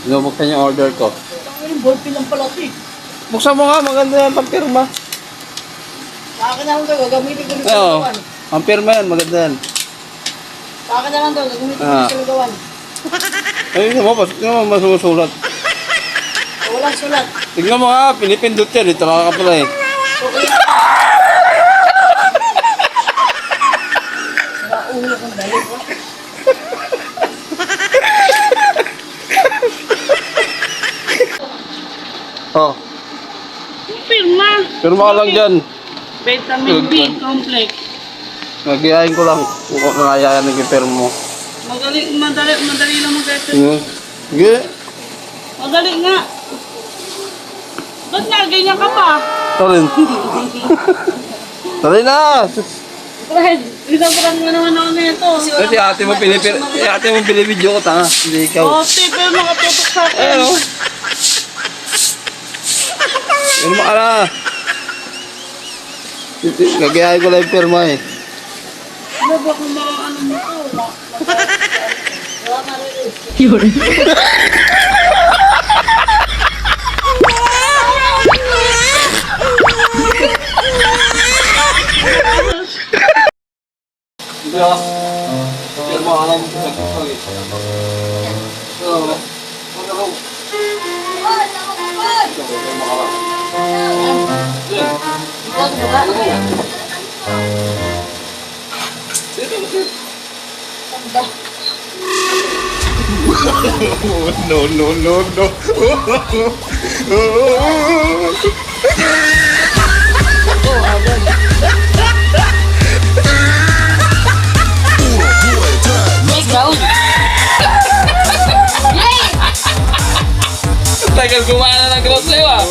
Binubuksan yung order ko. Yung ballpen lang pala ito eh. Buksan mo nga, maganda yan pagpirma. Sa akin na lang ito, gagamitin ko rin sa Oo, lugawan. ang pirma yan, maganda yan. Sa akin na lang ito, gagamitin ko rin sa lugawan. Ayun mo, tignan mo, masusulat. Walang sulat. Tignan mo nga, pinipindot yan, dito ka pala eh. Okay. Nauulo kong dali ko. Oh, Pirma. pirma ka lang dyan. Vitamin B complex. Nagyayain ko lang. Kung nangayayan ng pirma mo. Madali lang mag-ito. Sige. Madali nga. Ba't nga, ganyan ka pa? Tarin. Tarin na! Fred, isang mo naman ako nito. Kasi ate mo pinipidyo ko, tanga. Hindi ikaw. Ate, pero nakatutok sa akin. Ayun o. Pirma ka na. Gagayain ko lang yung pirma eh. Ano ba kung mga ano mo to? Wala ka rin eh. Yun. Hindi ah. Pirma ka lang. Pag-pag eh. Oo. Pag-araw. Pirma ka lang. Ikaw, diba? No. Ikaw. Tagal gumana ng growth sa'yo ah.